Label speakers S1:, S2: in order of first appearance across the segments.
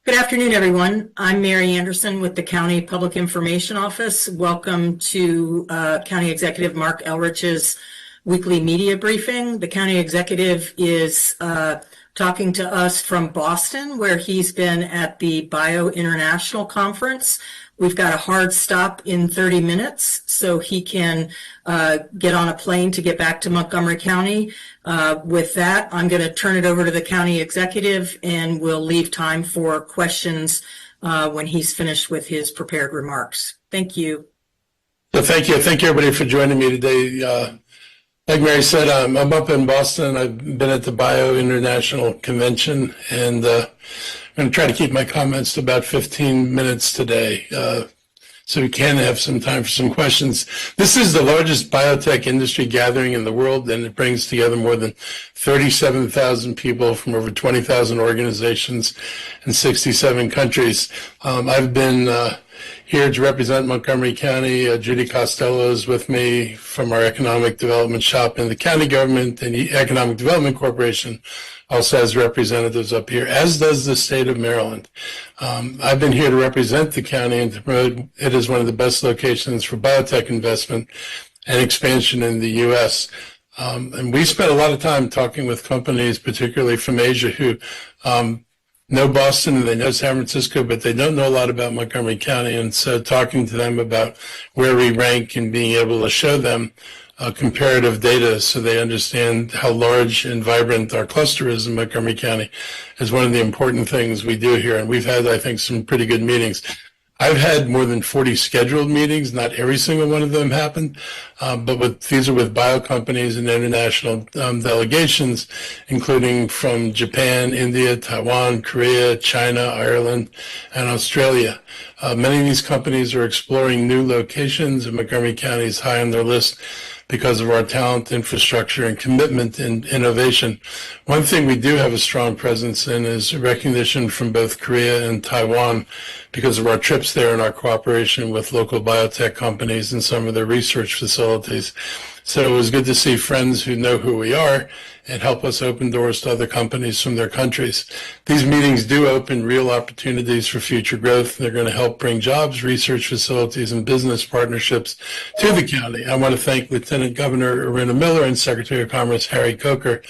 S1: Good afternoon, everyone. I'm Mary Anderson with the County Public Information Office. Welcome to County Executive Marc Elrich's weekly media briefing. The County Executive is talking to us from Boston, where he's been at the Bio International Conference. We've got a hard stop in 30 minutes, so he can get on a plane to get back to Montgomery County. With that, I'm going to turn it over to the County Executive, and we'll leave time for questions when he's finished with his prepared remarks. Thank you.
S2: Well, thank you. Thank you, everybody, for joining me today. Like Mary said, I'm up in Boston. I've been at the Bio International Convention, and I'm going to try to keep my comments to about 15 minutes today, so we can have some time for some questions. This is the largest biotech industry gathering in the world, and it brings together more than 37,000 people from over 20,000 organizations in 67 countries. I've been here to represent Montgomery County. Judy Costello is with me from our Economic Development Shop in the county government, and the Economic Development Corporation also has representatives up here, as does the state of Maryland. I've been here to represent the county and to promote it as one of the best locations for biotech investment and expansion in the U.S. And we spent a lot of time talking with companies, particularly from Asia, who know Boston and they know San Francisco, but they don't know a lot about Montgomery County. And so talking to them about where we rank and being able to show them comparative data so they understand how large and vibrant our cluster is in Montgomery County is one of the important things we do here. And we've had, I think, some pretty good meetings. I've had more than 40 scheduled meetings. Not every single one of them happened, but these are with bio companies and international delegations, including from Japan, India, Taiwan, Korea, China, Ireland, and Australia. Many of these companies are exploring new locations, and Montgomery County is high on their list because of our talent, infrastructure, and commitment in innovation. One thing we do have a strong presence in is recognition from both Korea and Taiwan because of our trips there and our cooperation with local biotech companies and some of their research facilities. So it was good to see friends who know who we are and help us open doors to other companies from their countries. These meetings do open real opportunities for future growth. They're going to help bring jobs, research facilities, and business partnerships to the county. I want to thank Lieutenant Governor Aruna Miller and Secretary of Commerce Harry Coker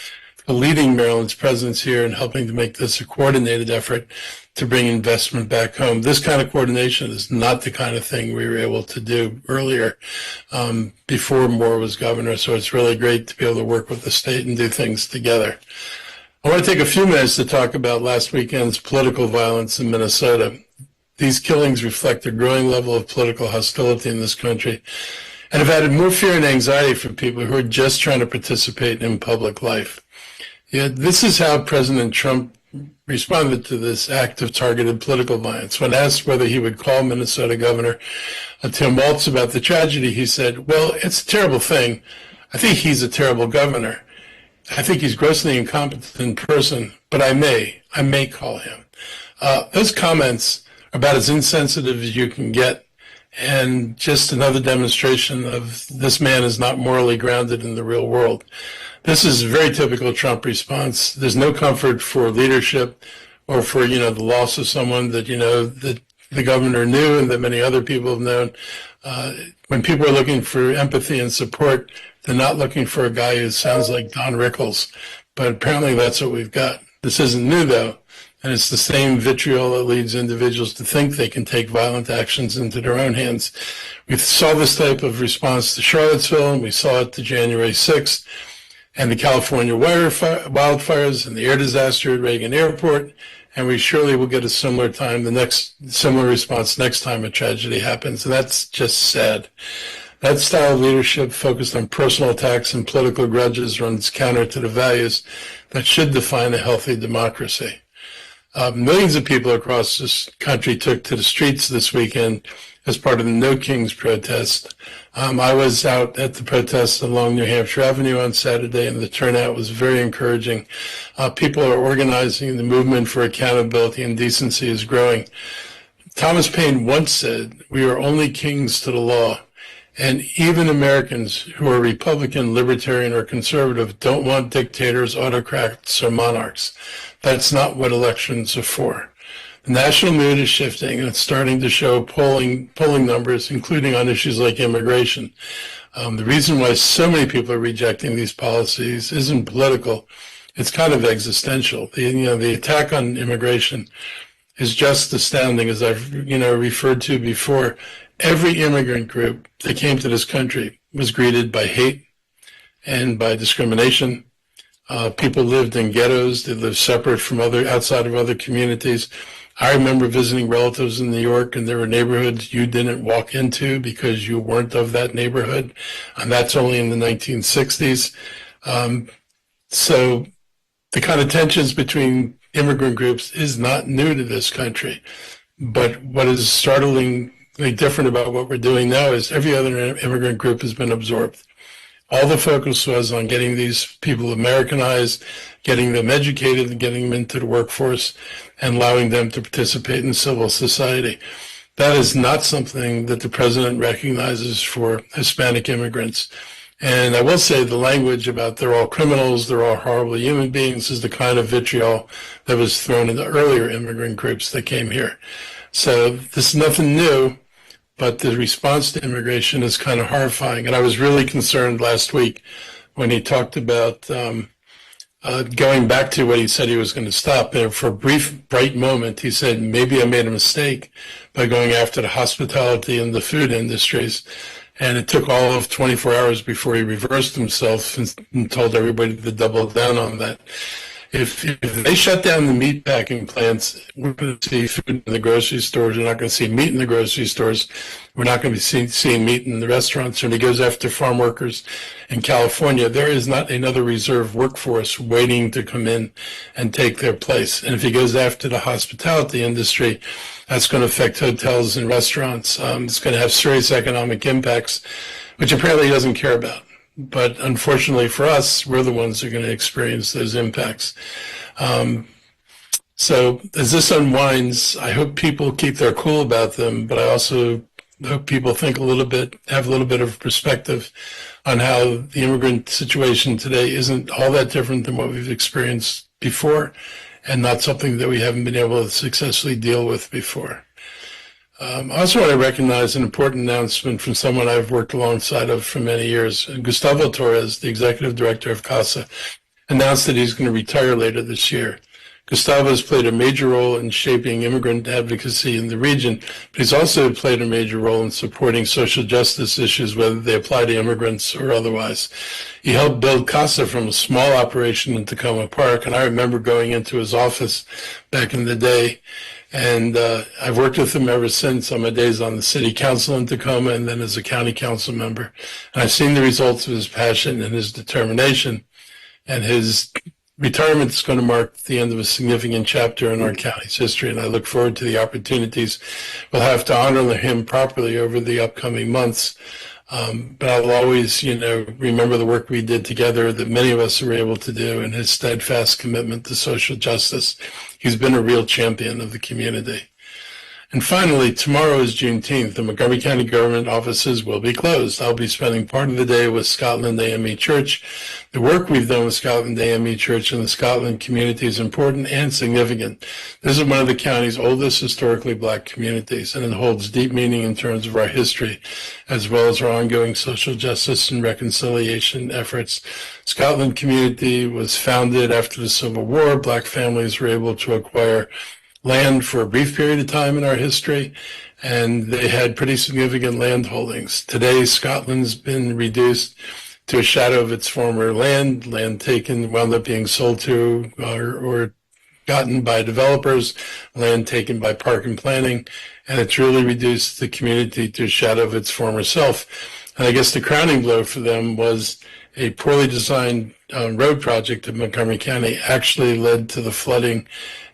S2: for leading Maryland's presence here and helping to make this a coordinated effort to bring investment back home. This kind of coordination is not the kind of thing we were able to do earlier before Moore was governor, so it's really great to be able to work with the state and do things together. I want to take a few minutes to talk about last weekend's political violence in Minnesota. These killings reflect a growing level of political hostility in this country and have added more fear and anxiety for people who are just trying to participate in public life. Yet this is how President Trump responded to this act of targeted political violence. When asked whether he would call Minnesota Governor Tim Walz about the tragedy, he said, "Well, it's a terrible thing. I think he's a terrible governor. I think he's grossly incompetent person, but I may call him." Those comments are about as insensitive as you can get, and just another demonstration of this man is not morally grounded in the real world. This is a very typical Trump response. There's no comfort for leadership or for, the loss of someone that, that the governor knew and that many other people have known. When people are looking for empathy and support, they're not looking for a guy who sounds like Don Rickles. But apparently that's what we've got. This isn't new, though. And it's the same vitriol that leads individuals to think they can take violent actions into their own hands. We saw this type of response to Charlottesville, and we saw it to January 6th. And the California wildfires and the air disaster at Reagan Airport, and we surely will get a similar response next time a tragedy happens. And that's just sad. That style of leadership focused on personal attacks and political grudges runs counter to the values that should define a healthy democracy. Millions of people across this country took to the streets this weekend as part of the No Kings protest. I was out at the protest along New Hampshire Avenue on Saturday, and the turnout was very encouraging. People are organizing. The movement for accountability and decency is growing. Thomas Paine once said, "We are only kings to the law." And even Americans who are Republican, Libertarian, or Conservative don't want dictators, autocrats, or monarchs. That's not what elections are for. The national mood is shifting, and it's starting to show polling numbers, including on issues like immigration. The reason why so many people are rejecting these policies isn't political; it's kind of existential. The attack on immigration is just astounding, as I've referred to before. Every immigrant group that came to this country was greeted by hate and by discrimination. People lived in ghettos; they lived separate from outside of other communities. I remember visiting relatives in New York, and there were neighborhoods you didn't walk into because you weren't of that neighborhood, and that's only in the 1960s. So the kind of tensions between immigrant groups is not new to this country. But what is startlingly different about what we're doing now is every other immigrant group has been absorbed. All the focus was on getting these people Americanized, getting them educated, and getting them into the workforce, and allowing them to participate in civil society. That is not something that the president recognizes for Hispanic immigrants. And I will say the language about they're all criminals, they're all horrible human beings is the kind of vitriol that was thrown in the earlier immigrant groups that came here. So this is nothing new. But the response to immigration is kind of horrifying. And I was really concerned last week when he talked about going back to what he said he was going to stop. And for a brief, bright moment, he said, maybe I made a mistake by going after the hospitality and the food industries. And it took all of 24 hours before he reversed himself and told everybody to double down on that. If they shut down the meat packing plants, we're going to see food in the grocery stores. We're not going to see meat in the grocery stores. We're not going to be seeing meat in the restaurants. When he goes after farm workers in California, there is not another reserve workforce waiting to come in and take their place. And if he goes after the hospitality industry, that's going to affect hotels and restaurants. It's going to have serious economic impacts, which apparently he doesn't care about. But unfortunately for us, we're the ones who are going to experience those impacts. So as this unwinds, I hope people keep their cool about them, but I also hope people think have a little bit of perspective on how the immigrant situation today isn't all that different than what we've experienced before, and not something that we haven't been able to successfully deal with before. I also want to recognize an important announcement from someone I've worked alongside of for many years. Gustavo Torres, the executive director of CASA, announced that he's going to retire later this year. Gustavo has played a major role in shaping immigrant advocacy in the region, but he's also played a major role in supporting social justice issues, whether they apply to immigrants or otherwise. He helped build CASA from a small operation in Tacoma Park, and I remember going into his office back in the day. And I've worked with him ever since on my days on the city council in Tacoma and then as a county council member. And I've seen the results of his passion and his determination. And his retirement is going to mark the end of a significant chapter in our county's history. And I look forward to the opportunities we'll have to honor him properly over the upcoming months. But I'll always, remember the work we did together that many of us were able to do and his steadfast commitment to social justice. He's been a real champion of the community. And finally, tomorrow is Juneteenth. The Montgomery County government offices will be closed. I'll be spending part of the day with Scotland AME Church. The work we've done with Scotland AME Church and the Scotland community is important and significant. This is one of the county's oldest historically Black communities, and it holds deep meaning in terms of our history, as well as our ongoing social justice and reconciliation efforts. Scotland community was founded after the Civil War. Black families were able to acquire land for a brief period of time in our history, and they had pretty significant land holdings. Today, Scotland's been reduced to a shadow of its former land taken, wound up being sold to or gotten by developers, land taken by park and planning, and it's really reduced the community to a shadow of its former self. And I guess the crowning blow for them was a poorly designed road project in Montgomery County actually led to the flooding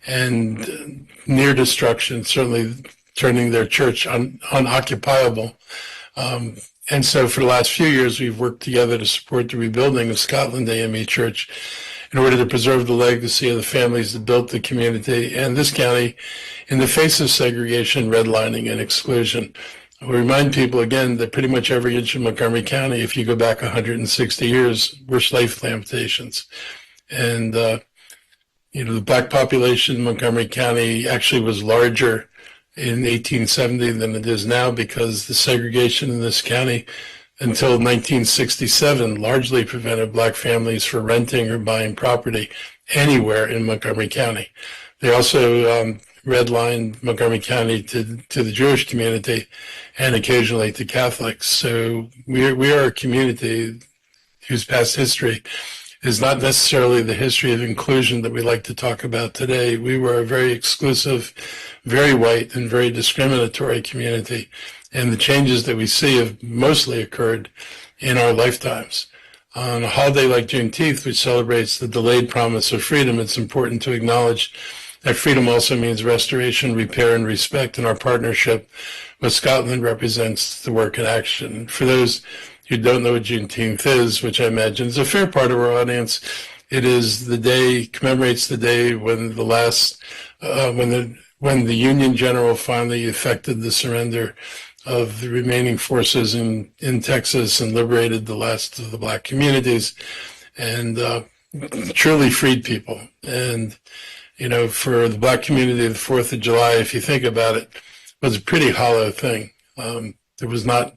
S2: and near destruction, certainly turning their church unoccupiable. And so for the last few years, we've worked together to support the rebuilding of Scotland AME Church in order to preserve the legacy of the families that built the community and this county in the face of segregation, redlining, and exclusion. We remind people again that pretty much every inch of Montgomery County, if you go back 160 years, were slave plantations. And The black population in Montgomery County actually was larger in 1870 than it is now, because the segregation in this county until 1967 largely prevented black families from renting or buying property anywhere in Montgomery County. They also redlined Montgomery County to the Jewish community and occasionally to Catholics. So we are a community whose past history is not necessarily the history of inclusion that we like to talk about today. We were a very exclusive, very white, and very discriminatory community. And the changes that we see have mostly occurred in our lifetimes. On a holiday like Juneteenth, which celebrates the delayed promise of freedom, it's important to acknowledge that freedom also means restoration, repair, and respect, and our partnership with Scotland represents the work in action. For those who don't know what Juneteenth is, which I imagine is a fair part of our audience, it is the day, commemorates the day when the last, when the Union general finally effected the surrender of the remaining forces in Texas and liberated the last of the black communities and truly freed people. And, for the black community, the 4th of July, if you think about it, was a pretty hollow thing. There was not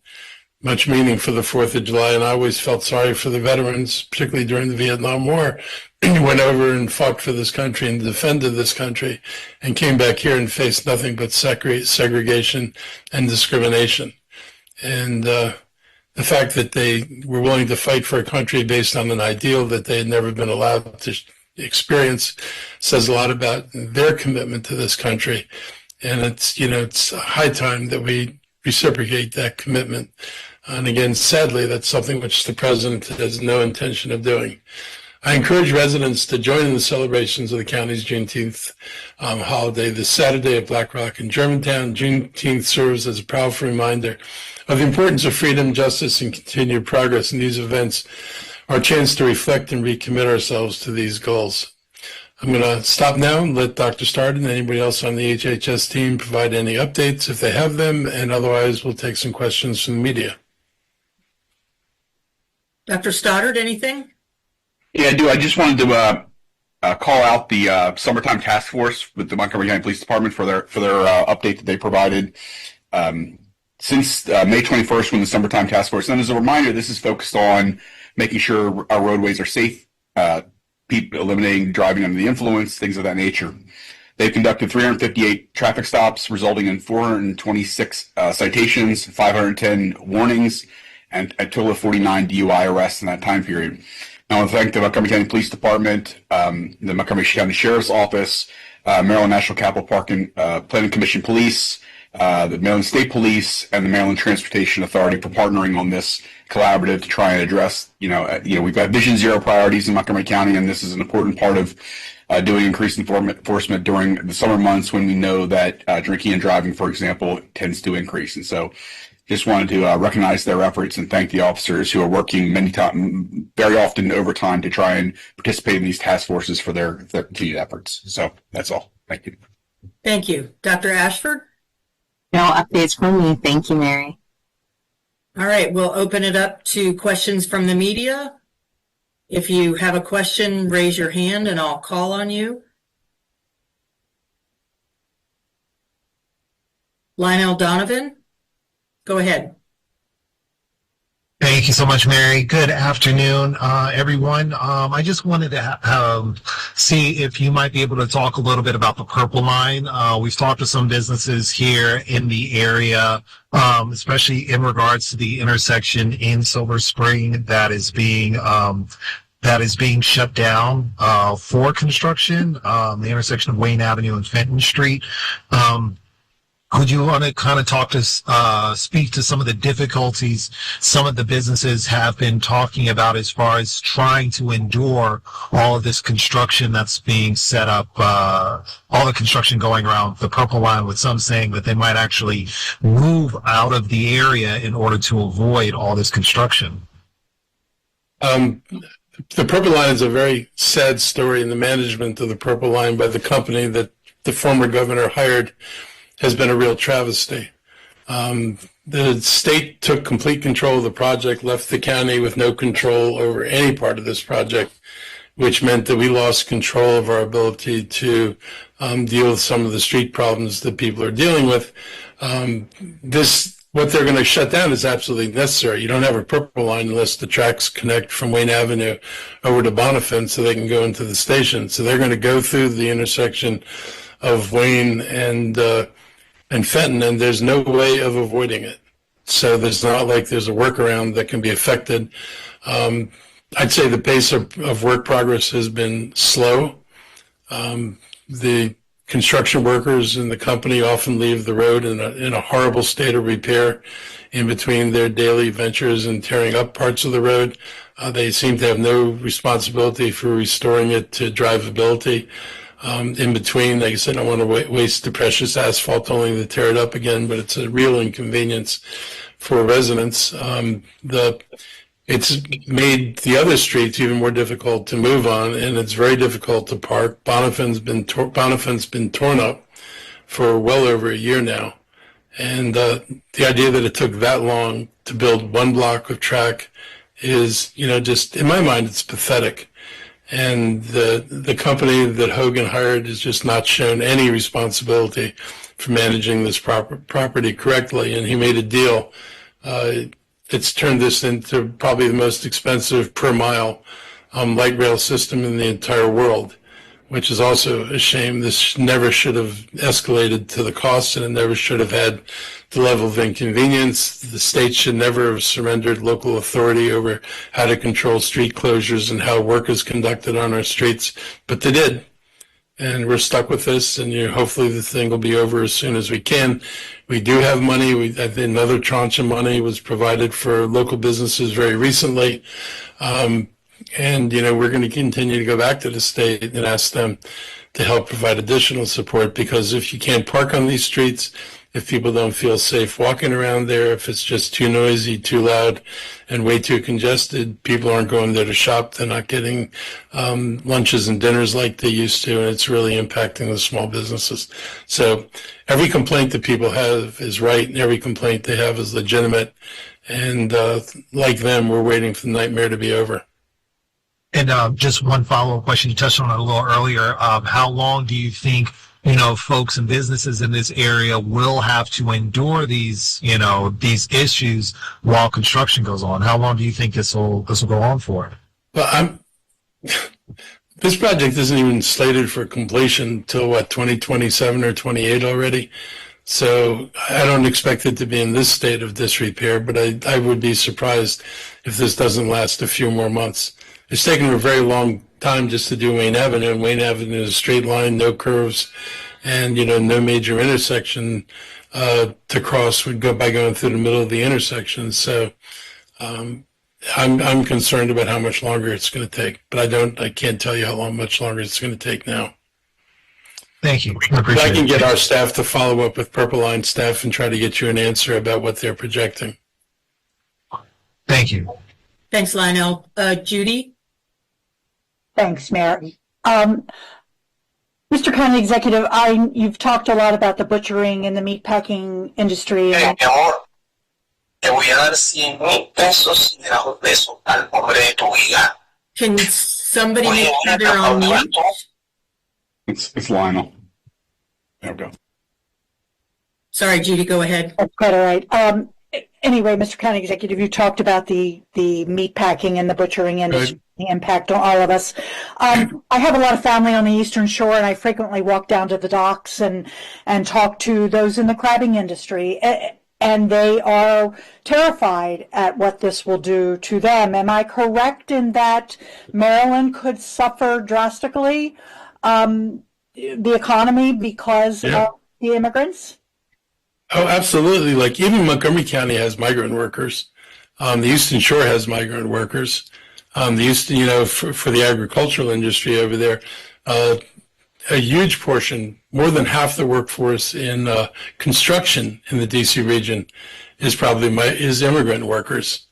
S2: much meaning for the 4th of July, and I always felt sorry for the veterans, particularly during the Vietnam War, who went over and fought for this country and defended this country and came back here and faced nothing but segregation and discrimination. And the fact that they were willing to fight for a country based on an ideal that they had never been allowed to experience says a lot about their commitment to this country. And it's high time that we reciprocate that commitment. And again, sadly, that's something which the president has no intention of doing. I encourage residents to join in the celebrations of the county's Juneteenth holiday this Saturday at Black Rock in Germantown. Juneteenth serves as a powerful reminder of the importance of freedom, justice, and continued progress in these events, our chance to reflect and recommit ourselves to these goals. I'm going to stop now and let Dr. Stoddard and anybody else on the HHS team provide any updates if they have them, and otherwise we'll take some questions from the media.
S3: Dr. Stoddard, anything?
S4: Yeah, I do. I just wanted to call out the summertime task force with the Montgomery County Police Department for their update that they provided since May 21st, when the summertime task force. And as a reminder, this is focused on making sure our roadways are safe, eliminating driving under the influence, things of that nature. They've conducted 358 traffic stops, resulting in 426 citations, 510 warnings, and a total of 49 DUI arrests in that time period. I want to thank the Montgomery County Police Department, the Montgomery County Sheriff's Office, Maryland National Capital Park and Planning Commission Police, the Maryland State Police, and the Maryland Transportation Authority for partnering on this collaborative to try and address, we've got Vision Zero priorities in Montgomery County, and this is an important part of doing increased enforcement during the summer months when we know that drinking and driving, for example, tends to increase. And so just wanted to recognize their efforts and thank the officers who are working very often overtime to try and participate in these task forces for their continued efforts. So that's all. Thank you.
S3: Thank you. Dr. Ashford?
S5: No updates from me. Thank you, Mary.
S3: All right, we'll open it up to questions from the media. If you have a question, raise your hand and I'll call on you. Lionel Donovan, go ahead.
S6: Thank you so much, Mary. Good afternoon, everyone. I just wanted to see if you might be able to talk a little bit about the Purple Line. We've talked to some businesses here in the area, especially in regards to the intersection in Silver Spring that is being shut down for construction, the intersection of Wayne Avenue and Fenton Street. Would you want to kind of speak to some of the difficulties some of the businesses have been talking about as far as trying to endure all of this construction that's being set up, all the construction going around the Purple Line, with some saying that they might actually move out of the area in order to avoid all this construction?
S2: The Purple Line is a very sad story, and the management of the Purple Line by the company that the former governor hired has been a real travesty. The state took complete control of the project, left the county with no control over any part of this project, which meant that we lost control of our ability to deal with some of the street problems that people are dealing with. What they're going to shut down is absolutely necessary. You don't have a purple line unless the tracks connect from Wayne Avenue over to Bonifant so they can go into the station. So they're going to go through the intersection of Wayne and Fenton, and there's no way of avoiding it. So there's not like there's a workaround that can be affected. I'd say the pace of work progress has been slow. The construction workers in the company often leave the road in a horrible state of repair in between their daily ventures and tearing up parts of the road. They seem to have no responsibility for restoring it to drivability. In between, like I said, I don't want to waste the precious asphalt only to tear it up again, but it's a real inconvenience for residents. It's made the other streets even more difficult to move on, and it's very difficult to park. Bonifant's been torn up for well over a year now, and the idea that it took that long to build one block of track is, just in my mind, it's pathetic. And the company that Hogan hired has just not shown any responsibility for managing this property correctly. And he made a deal. It's turned this into probably the most expensive per mile light rail system in the entire world, which is also a shame. This never should have escalated to the cost, and it never should have had the level of inconvenience. The state should never have surrendered local authority over how to control street closures and how work is conducted on our streets, but they did. And we're stuck with this, and hopefully the thing will be over as soon as we can. We do have money. I think another tranche of money was provided for local businesses very recently. And, we're going to continue to go back to the state and ask them to help provide additional support, because if you can't park on these streets, if people don't feel safe walking around there, if it's just too noisy, too loud, and way too congested, people aren't going there to shop. They're not getting lunches and dinners like they used to, and it's really impacting the small businesses. So every complaint that people have is right, and every complaint they have is legitimate. And like them, we're waiting for the nightmare to be over.
S6: And just one follow-up question. You touched on it a little earlier. How long do you think, folks and businesses in this area will have to endure these issues while construction goes on? How long do you think this will go on for?
S2: Well, this project isn't even slated for completion till 2027 or 28 already. So I don't expect it to be in this state of disrepair, but I would be surprised if this doesn't last a few more months. It's taken a very long time just to do Wayne Avenue, and Wayne Avenue is a straight line, no curves, and no major intersection to cross would go by going through the middle of the intersection. So I'm concerned about how much longer it's going to take, but I can't tell you how much longer it's going to take now.
S6: Thank you. I appreciate
S2: I can
S6: it.
S2: get our staff to follow up with Purple Line staff and try to get you an answer about what they're projecting.
S6: Thank you.
S1: Thanks, Lionel. Judy?
S7: Thanks, Mayor. Mr. County Executive, you've talked a lot about the butchering and the meatpacking industry.
S8: Mi amor, te voy a dar 100,000 pesos y debajo peso al nombre de tu hija.
S1: Can somebody make sure they're on mute?
S4: It's Lionel. There we go.
S1: Sorry, Judy, go ahead.
S7: That's quite all right. Anyway, Mr. County Executive, you talked about the meatpacking and the butchering industry, the impact on all of us. I have a lot of family on the Eastern Shore, and I frequently walk down to the docks and talk to those in the crabbing industry, and they are terrified at what this will do to them. Am I correct in that Maryland could suffer drastically the economy because of the immigrants?
S2: Oh, absolutely. Like even Montgomery County has migrant workers. The Eastern Shore has migrant workers. The Eastern, for the agricultural industry over there, a huge portion, more than half the workforce in construction in the DC region is probably is immigrant workers.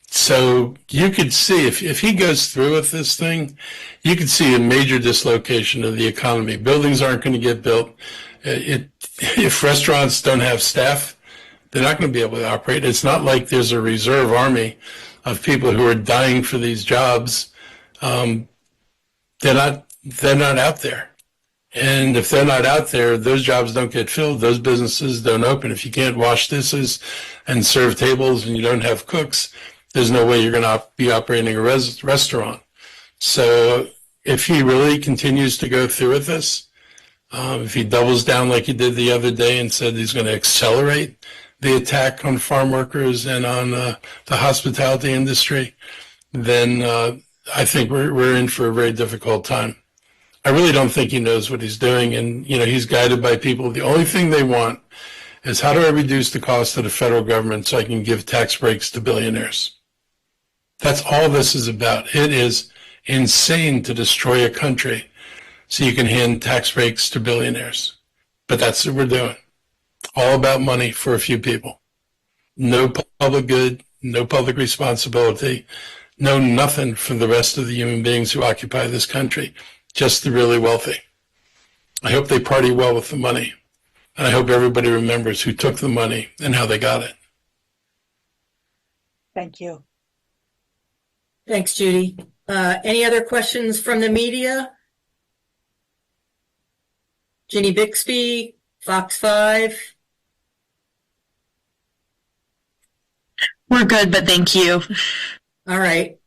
S2: So you could see if he goes through with this thing, you could see a major dislocation of the economy. Buildings aren't going to get built. If restaurants don't have staff, they're not going to be able to operate. It's not like there's a reserve army of people who are dying for these jobs they're not out there. And if they're not out there, those jobs don't get filled. Those businesses don't open. If you can't wash dishes and serve tables and you don't have cooks, there's no way you're going to be operating a restaurant. So if he really continues to go through with this, if he doubles down like he did the other day and said he's going to accelerate the attack on farm workers and on the hospitality industry, then I think we're in for a very difficult time. I really don't think he knows what he's doing, and he's guided by people. The only thing they want is, how do I reduce the cost of the federal government so I can give tax breaks to billionaires? That's all this is about. It is insane to destroy a country so you can hand tax breaks to billionaires. But that's what we're doing. All about money for a few people. No public good, no public responsibility, no nothing for the rest of the human beings who occupy this country. Just the really wealthy. I hope they party well with the money. And I hope everybody remembers who took the money and how they got it.
S7: Thank you.
S1: Thanks, Judy. Any other questions from the media? Ginny Bixby, Fox 5.
S5: We're good, but thank you.
S1: All right.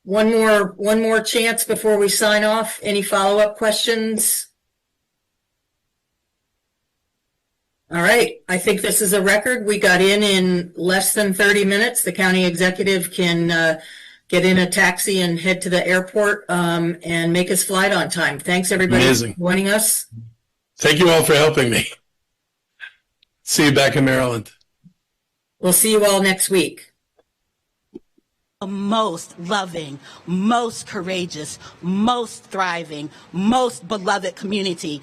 S1: One more chance before we sign off. Any follow-up questions? All right. I think this is a record. We got in less than 30 minutes. The county executive can get in a taxi and head to the airport and make his flight on time. Thanks, everybody,
S2: Amazing.
S1: for joining us.
S2: Thank you all for helping me. See you back in Maryland.
S1: We'll see you all next week.
S9: Most loving, most courageous, most thriving, most beloved community